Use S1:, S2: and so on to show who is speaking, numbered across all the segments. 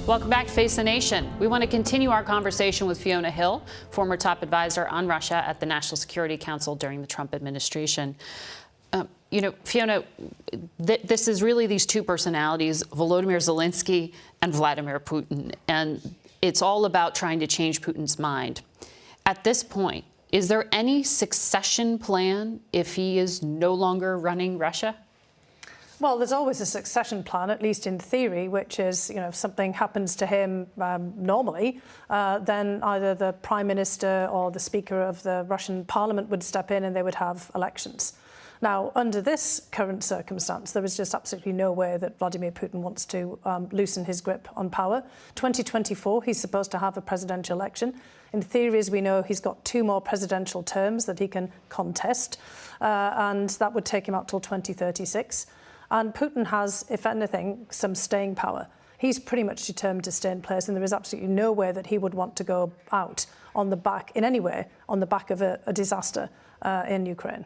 S1: Welcome back to Face the Nation. We want to continue our conversation with Fiona Hill, former top advisor on Russia at the National Security Council during the Trump administration. Fiona, this is really these two personalities, Volodymyr Zelensky and Vladimir Putin, and it's all about trying to change Putin's mind. At this point, is there any succession plan if he is no longer running Russia?
S2: Well, there's always a succession plan, at least in theory, which is, if something happens to him normally, then either the Prime Minister or the Speaker of the Russian Parliament would step in and they would have elections. Now, under this current circumstance, there is just absolutely no way that Vladimir Putin wants to loosen his grip on power. 2024, he's supposed to have a presidential election. In theory, as we know, he's got 2 more presidential terms that he can contest, and that would take him out till 2036. And Putin has, if anything, some staying power. He's pretty much determined to stay in place, and there is absolutely no way that he would want to go out on the back, in any way, on the back of a disaster in Ukraine.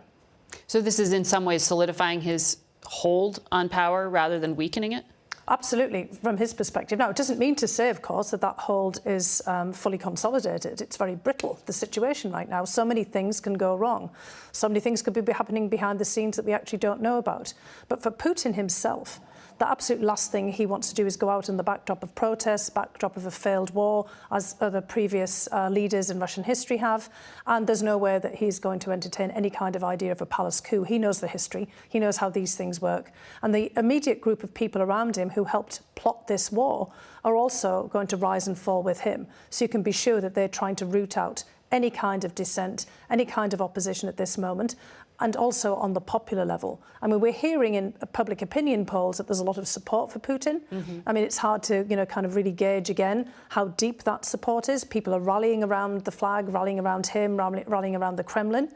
S1: So this is in some ways solidifying his hold on power rather than weakening it?
S2: Absolutely, from his perspective. Now, it doesn't mean to say, of course, that that hold is fully consolidated. It's very brittle, the situation right now. So many things can go wrong. So many things could be happening behind the scenes that we actually don't know about. But for Putin himself, the absolute last thing he wants to do is go out in the backdrop of protests, backdrop of a failed war, as other previous leaders in Russian history have. And there's no way that he's going to entertain any kind of idea of a palace coup. He knows the history. He knows how these things work. And the immediate group of people around him who helped plot this war are also going to rise and fall with him. So you can be sure that they're trying to root out any kind of dissent, any kind of opposition at this moment, and also on the popular level. I mean, we're hearing in public opinion polls that there's a lot of support for Putin. I mean, it's hard to, kind of really gauge again how deep that support is. People are rallying around the flag, rallying around him, rallying around the Kremlin.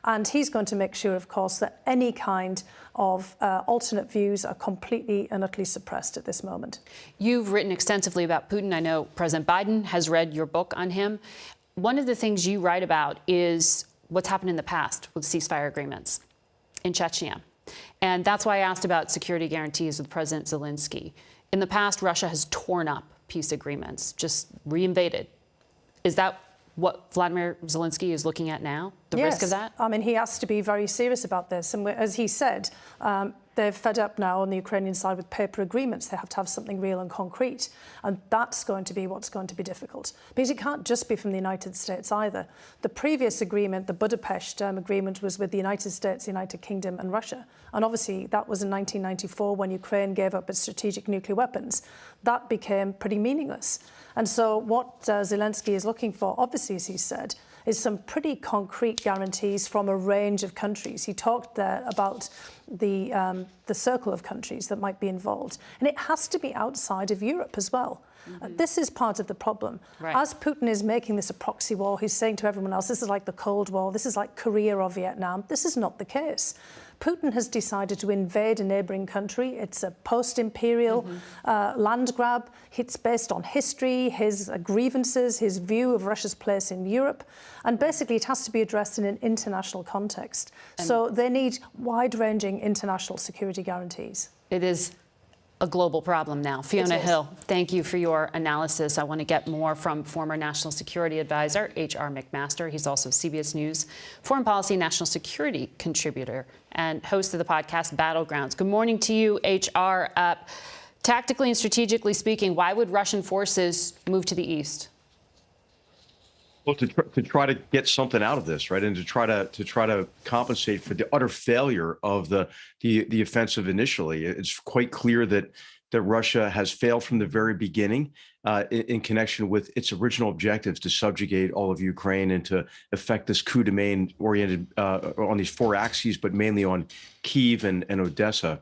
S2: And he's going to make sure, of course, that any kind of alternate views are completely and utterly suppressed at this moment.
S1: You've written extensively about Putin. I know President Biden has read your book on him. One of the things you write about is what's happened in the past with ceasefire agreements in Chechnya. And that's why I asked about security guarantees with President Zelensky. In the past, Russia has torn up peace agreements, just reinvaded. Is that what Vladimir Zelensky is looking at now, the risk of that?
S2: I mean, he has to be very serious about this. And as he said, they're fed up now on the Ukrainian side with paper agreements. They have to have something real and concrete. And that's going to be what's going to be difficult. Because it can't just be from the United States either. The previous agreement, the Budapest agreement, was with the United States, the United Kingdom and Russia. And obviously that was in 1994 when Ukraine gave up its strategic nuclear weapons. That became pretty meaningless. And so what Zelensky is looking for, obviously, as he said, is some pretty concrete guarantees from a range of countries. He talked there about the circle of countries that might be involved. And it has to be outside of Europe as well. This is part of the problem.
S1: Right.
S2: As Putin is making this a proxy war, he's saying to everyone else, this is like the Cold War, this is like Korea or Vietnam. This is not the case. Putin has decided to invade a neighbouring country. It's a post-imperial land grab. It's based on history, his grievances, his view of Russia's place in Europe. And basically, it has to be addressed in an international context. So they need wide-ranging international security guarantees.
S1: It is a global problem now. Fiona Hill, thank you for your analysis. I want to get more from former National Security Advisor H.R. McMaster. He's also CBS News foreign policy national security contributor and host of the podcast Battlegrounds. Good morning to you, H.R. Tactically and strategically speaking, why would Russian forces move to the east?
S3: Well, to try to get something out of this, right, and to try to compensate for the utter failure of the offensive initially. It's quite clear that Russia has failed from the very beginning in connection with its original objectives to subjugate all of Ukraine and to effect this coup de main oriented on these 4 axes, but mainly on Kyiv and Odessa.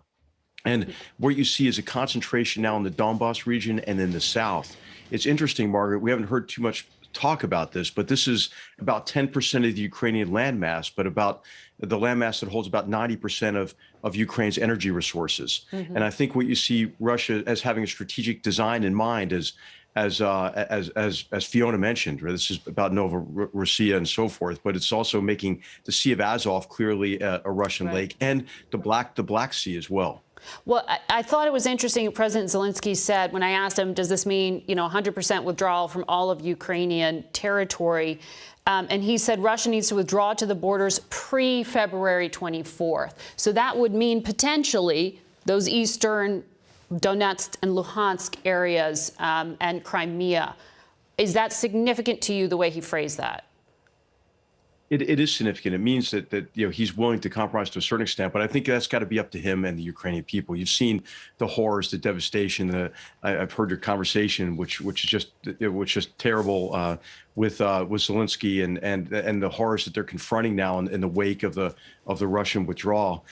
S3: And what you see is a concentration now in the Donbass region and in the south. It's interesting, Margaret, we haven't heard too much talk about this, but this is about 10% of the Ukrainian landmass, but about the landmass that holds about 90% of Ukraine's energy resources. And I think what you see Russia as having a strategic design in mind is, as Fiona mentioned, right? This is about Novorossiya and so forth, but it's also making the Sea of Azov clearly a Russian lake, and the Black Sea as well.
S1: Well, I thought it was interesting. President Zelensky said, when I asked him, does this mean, 100% withdrawal from all of Ukrainian territory? And he said Russia needs to withdraw to the borders pre-February 24th. So that would mean potentially those eastern Donetsk and Luhansk areas and Crimea. Is that significant to you, the way he phrased that?
S3: It is significant. It means that he's willing to compromise to a certain extent, but I think that's got to be up to him and the Ukrainian people. You've seen the horrors, the devastation. I've heard your conversation, which is just terrible with Zelensky and the horrors that they're confronting now in the wake of the Russian withdrawal.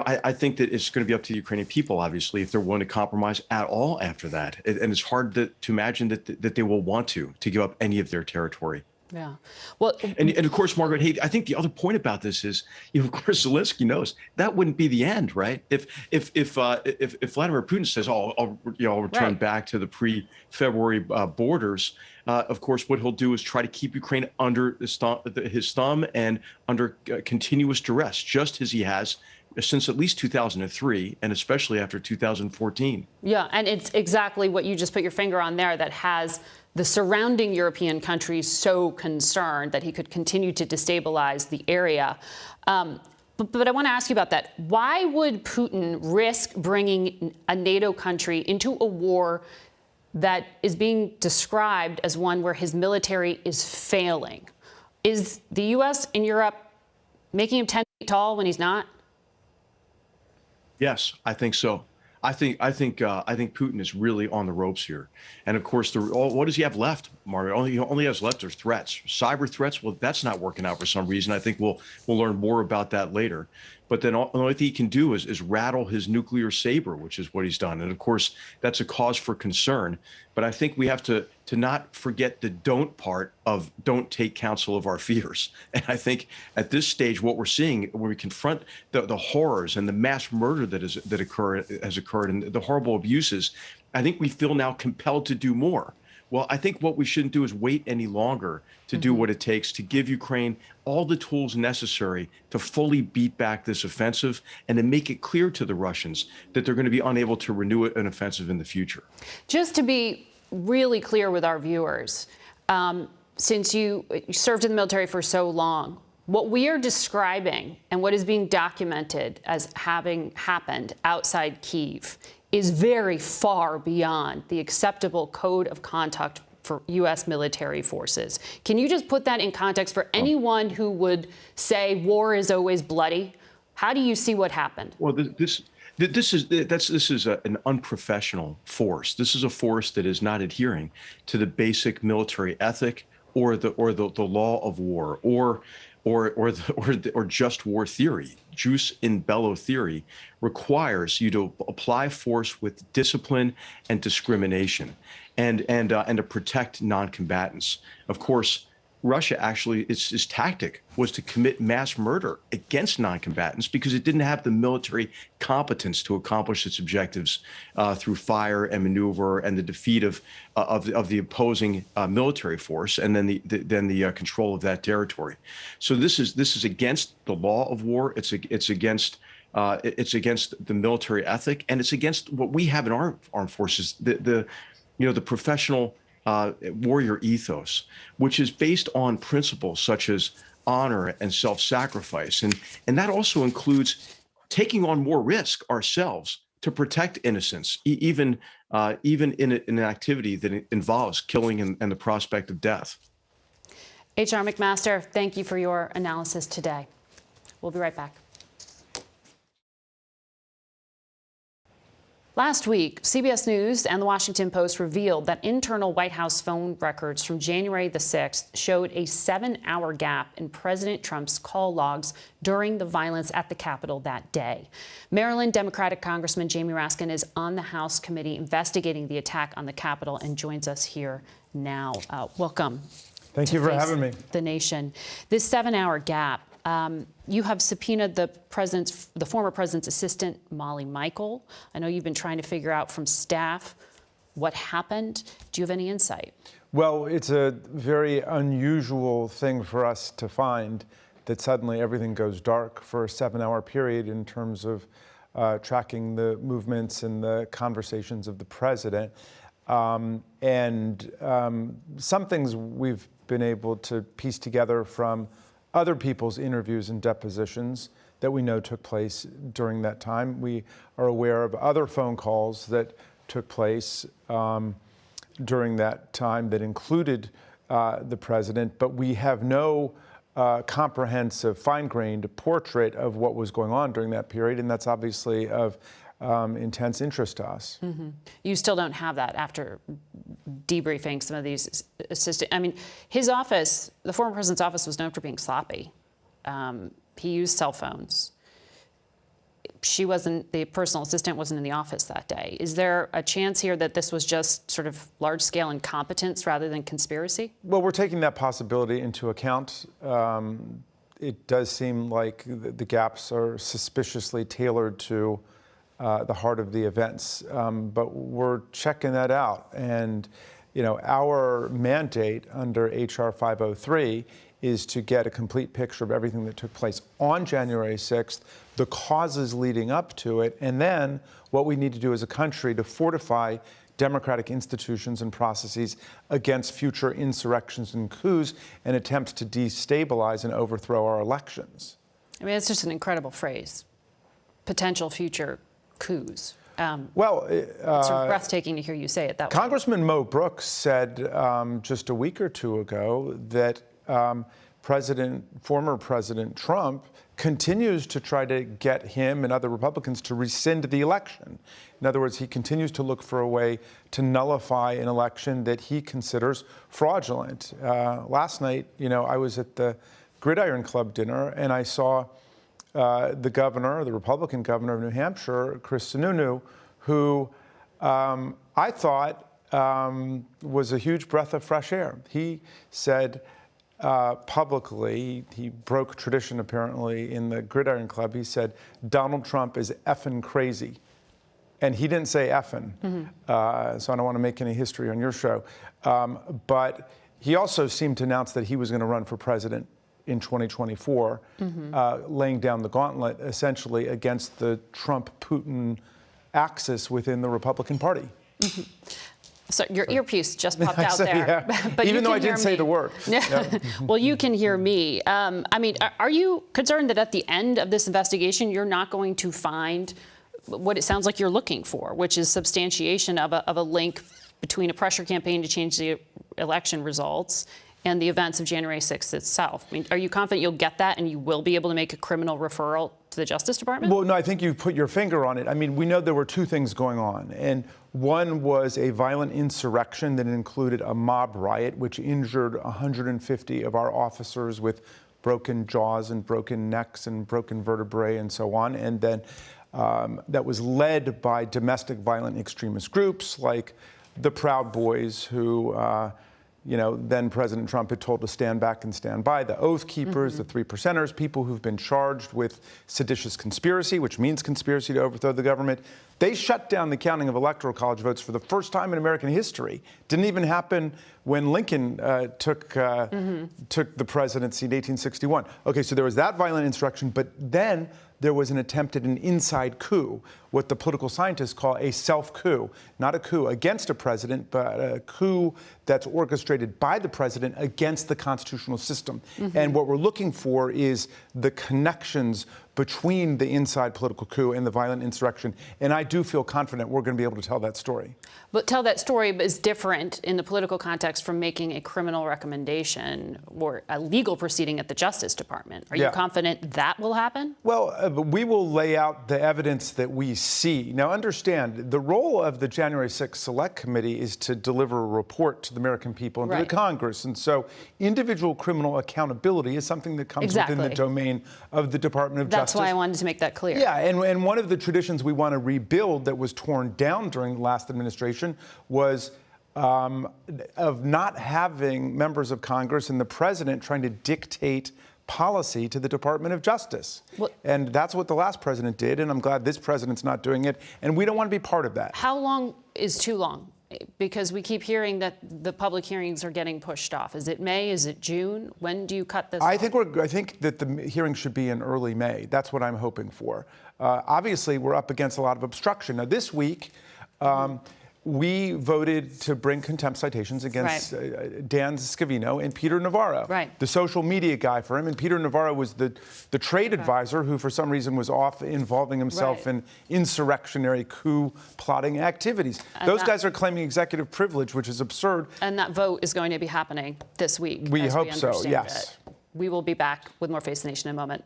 S3: I think that it's going to be up to the Ukrainian people, obviously, if they're willing to compromise at all after that. And it's hard to imagine that they will want to give up any of their territory.
S1: Yeah. Well,
S3: and of course, Margaret, hey, I think the other point about this is, of course, Zelensky knows that wouldn't be the end, right? If Vladimir Putin says, "Oh, I'll return back to the pre-February borders," of course, what he'll do is try to keep Ukraine under his thumb and under continuous duress, just as he has since at least 2003, and especially after 2014.
S1: Yeah, and it's exactly what you just put your finger on there that has the surrounding European countries so concerned that he could continue to destabilize the area. But I want to ask you about that. Why would Putin risk bringing a NATO country into a war that is being described as one where his military is failing? Is the U.S. and Europe making him 10 feet tall when he's not?
S3: Yes, I think so. I think Putin is really on the ropes here, and of course, what does he have left, Mario? He only has left are threats, cyber threats. Well, that's not working out for some reason. I think we'll learn more about that later. But then the only thing he can do is rattle his nuclear saber, which is what he's done. And of course, that's a cause for concern. But I think we have to not forget the don't part of don't take counsel of our fears. And I think at this stage, what we're seeing when we confront the horrors and the mass murder that has occurred and the horrible abuses, I think we feel now compelled to do more. Well, I think what we shouldn't do is wait any longer to do what it takes to give Ukraine all the tools necessary to fully beat back this offensive and to make it clear to the Russians that they're going to be unable to renew an offensive in the future.
S1: Just to be really clear with our viewers, since you served in the military for so long, what we are describing and what is being documented as having happened outside Kyiv is very far beyond the acceptable code of conduct for U.S. military forces. Can you just put that in context for anyone who would say war is always bloody? How do you see what happened?
S3: Well, this is an unprofessional force. This is a force that is not adhering to the basic military ethic or the law of war or just war theory. Jus in bello theory requires you to apply force with discipline and discrimination, and to protect non-combatants. Of course, Russia actually, its tactic was to commit mass murder against non-combatants because it didn't have the military competence to accomplish its objectives through fire and maneuver and the defeat of the opposing military force and then the control of that territory. So this is against the law of war. It's against the military ethic, and it's against what we have in our armed forces, the professional warrior ethos, which is based on principles such as honor and self-sacrifice. And that also includes taking on more risk ourselves to protect innocence, even in an activity that involves killing and the prospect of death.
S1: H.R. McMaster, thank you for your analysis today. We'll be right back. Last week, CBS News and the Washington Post revealed that internal White House phone records from January the 6th showed a 7-hour gap in President Trump's call logs during the violence at the Capitol that day. Maryland Democratic Congressman Jamie Raskin is on the House committee investigating the attack on the Capitol and joins us here now. Welcome.
S4: Thank you for having me.
S1: The nation. This 7-hour gap. You have subpoenaed the former president's assistant, Molly Michael. I know you've been trying to figure out from staff what happened. Do you have any insight?
S4: Well, it's a very unusual thing for us to find that suddenly everything goes dark for a 7-hour period in terms of tracking the movements and the conversations of the president. Some things we've been able to piece together from other people's interviews and depositions that we know took place during that time. We are aware of other phone calls that took place during that time that included the president, but we have no comprehensive, fine-grained portrait of what was going on during that period, and that's obviously of intense interest to us.
S1: Mm-hmm. You still don't have that after debriefing some of these assistant. I mean, his office, the former president's office, was known for being sloppy. He used cell phones. The personal assistant wasn't in the office that day. Is there a chance here that this was just sort of large-scale incompetence rather than conspiracy?
S4: Well, we're taking that possibility into account. It does seem like the gaps are suspiciously tailored to the heart of the events, but we're checking that out. And, you know, our mandate under HR 503 is to get a complete picture of everything that took place on January 6th, the causes leading up to it, and then what we need to do as a country to fortify democratic institutions and processes against future insurrections and coups and attempts to destabilize and overthrow our elections.
S1: I mean, it's just an incredible phrase, potential future coups.
S4: It's
S1: sort of breathtaking to hear you say it that way.
S4: Congressman Mo Brooks said just a week or two ago that former President Trump continues to try to get him and other Republicans to rescind the election. In other words, he continues to look for a way to nullify an election that he considers fraudulent. Last night, you know, I was at the Gridiron Club dinner and I saw the governor, the Republican governor of New Hampshire, Chris Sununu, who I thought was a huge breath of fresh air. He said publicly, he broke tradition apparently in the Gridiron Club, he said, Donald Trump is effing crazy. And he didn't say effing, so I don't want to make any history on your show. But he also seemed to announce that he was going to run for president in 2024, laying down the gauntlet essentially against the Trump-Putin axis within the Republican Party.
S1: So your earpiece just popped out there.
S4: Yeah.
S1: But
S4: even though I didn't say the word. Yeah.
S1: Well, you can hear me. I mean, are you concerned that at the end of this investigation, you're not going to find what it sounds like you're looking for, which is substantiation of a link between a pressure campaign to change the election results and the events of January 6th itself? I mean, are you confident you'll get that and you will be able to make a criminal referral to the Justice Department?
S4: Well, no, I think you put your finger on it. I mean, we know there were two things going on. And one was a violent insurrection that included a mob riot, which injured 150 of our officers with broken jaws and broken necks and broken vertebrae and so on. And then that was led by domestic violent extremist groups like the Proud Boys, who you know, then President Trump had told to stand back and stand by, the Oath Keepers, the Three Percenters, people who've been charged with seditious conspiracy, which means conspiracy to overthrow the government. They shut down the counting of electoral college votes for the first time in American history. Didn't even happen when Lincoln took the presidency in 1861. Okay, so there was that violent insurrection, but then there was an attempt at an inside coup, what the political scientists call a self-coup. Not a coup against a president, but a coup that's orchestrated by the president against the constitutional system. And what we're looking for is the connections between the inside political coup and the violent insurrection. And I do feel confident we're going to be able to tell that story.
S1: But tell that story is different in the political context from making a criminal recommendation or a legal proceeding at the Justice Department. Are you confident that will happen?
S4: Well, we will lay out the evidence that we see. Now, understand, the role of the January 6th Select Committee is to deliver a report to the American people and to the Congress. And so individual criminal accountability is something that comes within the domain of the Department of Justice.
S1: That's why I wanted to make that clear.
S4: Yeah, and one of the traditions we want to rebuild that was torn down during the last administration was of not having members of Congress and the president trying to dictate policy to the Department of Justice. And that's what the last president did, and I'm glad this president's not doing it, and we don't want to be part of that.
S1: How long is too long Because we keep hearing that the public hearings are getting pushed off. Is it May? Is it June? When do you cut this
S4: I
S1: off?
S4: think that the hearing should be in early May. That's what I'm hoping for. Obviously, we're up against a lot of obstruction. Now, this week, we voted to bring contempt citations against Dan Scavino and Peter Navarro, the social media guy for him. And Peter Navarro was the trade advisor who, for some reason, was off involving himself in insurrectionary coup plotting activities. And those guys are claiming executive privilege, which is absurd.
S1: And that vote is going to be happening this week.
S4: We hope so, yes.
S1: We will be back with more Face the Nation in a moment.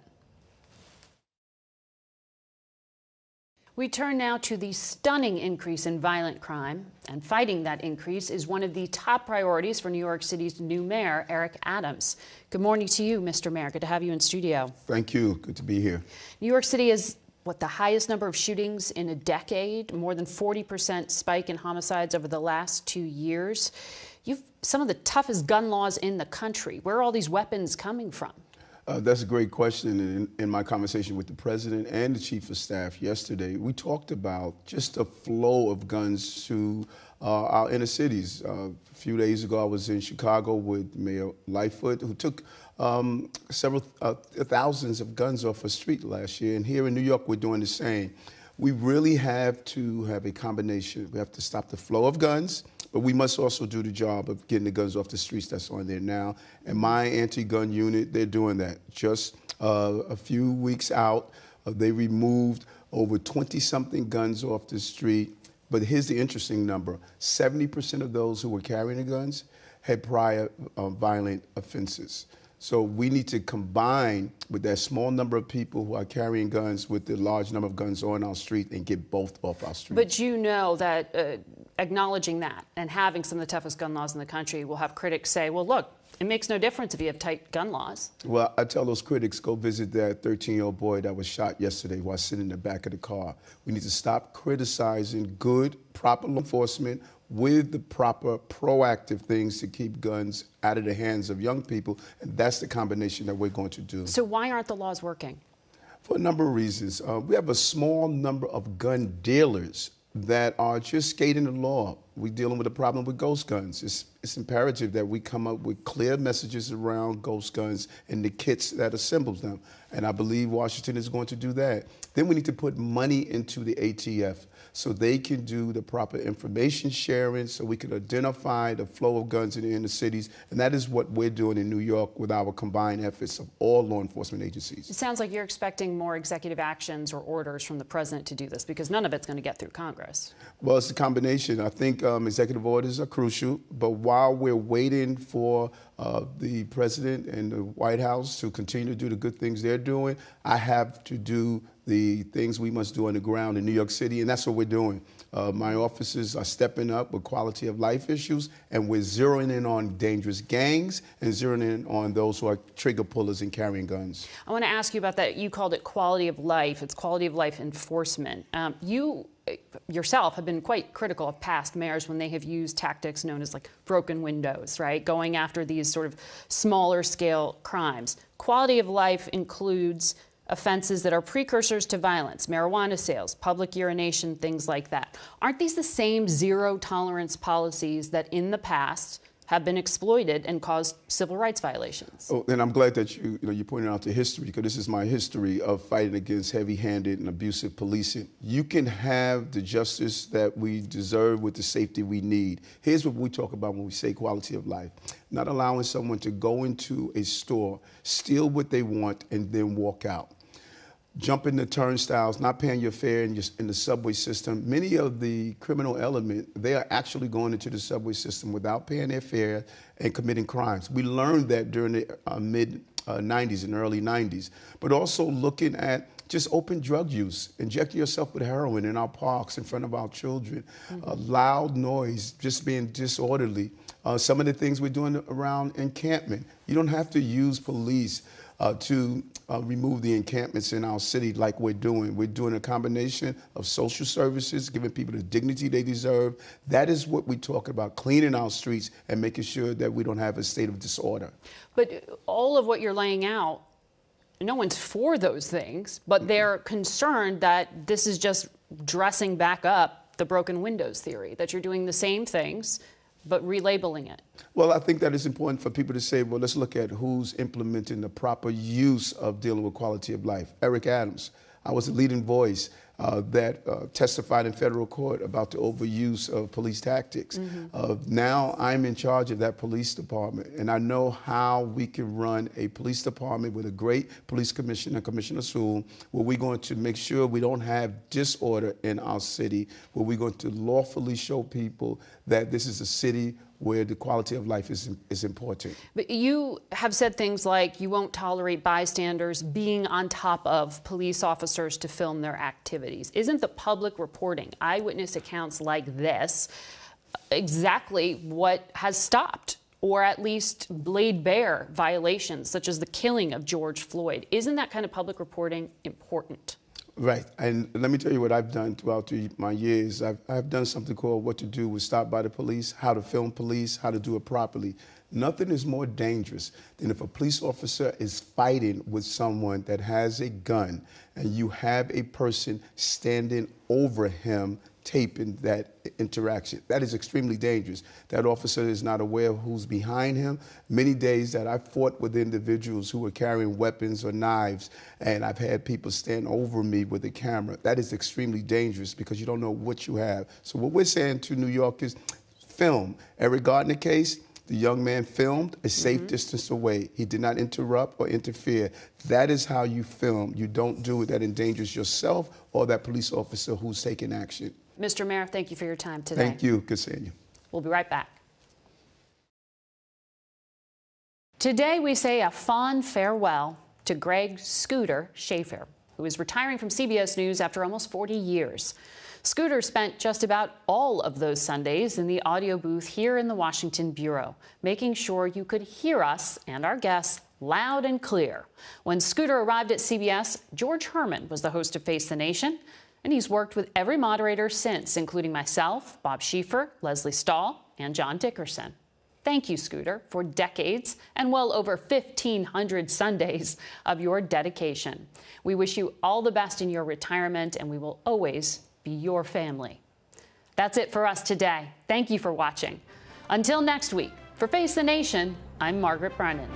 S1: We turn now to the stunning increase in violent crime, and fighting that increase is one of the top priorities for New York City's new mayor, Eric Adams. Good morning to you, Mr. Mayor. Good to have you in studio.
S5: Thank you. Good to be here.
S1: New York City is the highest number of shootings in a decade, more than 40% spike in homicides over the last 2 years. You've some of the toughest gun laws in the country. Where are all these weapons coming from?
S5: That's a great question. In my conversation with the president and the chief of staff yesterday, we talked about just the flow of guns to our inner cities. A few days ago, I was in Chicago with Mayor Lightfoot, who took several thousands of guns off the street last year. And here in New York, we're doing the same. We really have to have a combination. We have to stop the flow of guns, but we must also do the job of getting the guns off the streets that's on there now. And my anti-gun unit, they're doing that. Just a few weeks out, they removed over 20-something guns off the street. But here's the interesting number. 70% of those who were carrying the guns had prior violent offenses. So we need to combine with that small number of people who are carrying guns with the large number of guns on our street and get both off our street.
S1: But you know that acknowledging that and having some of the toughest gun laws in the country will have critics say, well, look, it makes no difference if you have tight gun laws.
S5: Well, I tell those critics, go visit that 13-year-old boy that was shot yesterday while sitting in the back of the car. We need to stop criticizing good, proper law enforcement with the proper proactive things to keep guns out of the hands of young people. And that's the combination that we're going to do.
S1: So why aren't the laws working?
S5: For a number of reasons. We have a small number of gun dealers that are just skating the law. We're dealing with a problem with ghost guns. It's imperative that we come up with clear messages around ghost guns and the kits that assembles them. And I believe Washington is going to do that. Then we need to put money into the ATF so they can do the proper information sharing, so we can identify the flow of guns in the inner cities. And that is what we're doing in New York with our combined efforts of all law enforcement agencies.
S1: It sounds like you're expecting more executive actions or orders from the president to do this, because none of it's going to get through Congress.
S5: Well, it's a combination. I think executive orders are crucial, but while we're waiting for the president and the White House to continue to do the good things they're doing, I have to do the things we must do on the ground in New York City, and that's what we're doing. My officers are stepping up with quality of life issues, and we're zeroing in on dangerous gangs and zeroing in on those who are trigger pullers and carrying guns.
S1: I want to ask you about that. You called it quality of life. It's quality of life enforcement. You yourself have been quite critical of past mayors when they have used tactics known as like broken windows, right? Going after these sort of smaller scale crimes. Quality of life includes offenses that are precursors to violence, marijuana sales, public urination, things like that. Aren't these the same zero tolerance policies that in the past have been exploited and caused civil rights violations?
S5: Oh, and I'm glad that you pointed out the history, because this is my history of fighting against heavy-handed and abusive policing. You can have the justice that we deserve with the safety we need. Here's what we talk about when we say quality of life. Not allowing someone to go into a store, steal what they want, and then walk out. Jumping the turnstiles, not paying your fare in the subway system. Many of the criminal element, they are actually going into the subway system without paying their fare and committing crimes. We learned that during the mid-90s and early 90s. But also looking at just open drug use, injecting yourself with heroin in our parks in front of our children, loud noise, just being disorderly. Some of the things we're doing around encampment. You don't have to use police to remove the encampments in our city like we're doing. We're doing a combination of social services, giving people the dignity they deserve. That is what we talk about, cleaning our streets and making sure that we don't have a state of disorder.
S1: But all of what you're laying out, no one's for those things, but they're concerned that this is just dressing back up the broken windows theory, that you're doing the same things, but relabeling it?
S5: Well, I think that it's important for people to say, well, let's look at who's implementing the proper use of dealing with quality of life. Eric Adams. I was a leading voice that testified in federal court about the overuse of police tactics. Now I'm in charge of that police department, and I know how we can run a police department with a great police commissioner, Commissioner Sewell, where we're going to make sure we don't have disorder in our city, where we're going to lawfully show people that this is a city where the quality of life is important.
S1: But you have said things like you won't tolerate bystanders being on top of police officers to film their activities. Isn't the public reporting eyewitness accounts like this exactly what has stopped or at least laid bare violations such as the killing of George Floyd? Isn't that kind of public reporting important?
S5: Right, and let me tell you what I've done throughout my years. I've done something called What to Do with Stop by the Police, how to film police, how to do it properly. Nothing is more dangerous than if a police officer is fighting with someone that has a gun and you have a person standing over him taping that interaction. That is extremely dangerous. That officer is not aware of who's behind him. Many days that I fought with individuals who were carrying weapons or knives, and I've had people stand over me with a camera. That is extremely dangerous because you don't know what you have. So what we're saying to New York is film. Eric Gardner case, the young man filmed a safe distance away. He did not interrupt or interfere. That is how you film. You don't do it that endangers yourself or that police officer who's taking action.
S1: Mr. Mayor, thank you for your time today.
S5: Thank you. Good seeing you.
S1: We'll be right back. Today, we say a fond farewell to Greg Scooter Schaefer, who is retiring from CBS News after almost 40 years. Scooter spent just about all of those Sundays in the audio booth here in the Washington Bureau, making sure you could hear us and our guests loud and clear. When Scooter arrived at CBS, George Herman was the host of Face the Nation, and he's worked with every moderator since, including myself, Bob Schieffer, Leslie Stahl, and John Dickerson. Thank you, Scooter, for decades and well over 1,500 Sundays of your dedication. We wish you all the best in your retirement, and we will always be your family. That's it for us today. Thank you for watching. Until next week, for Face the Nation, I'm Margaret Brennan.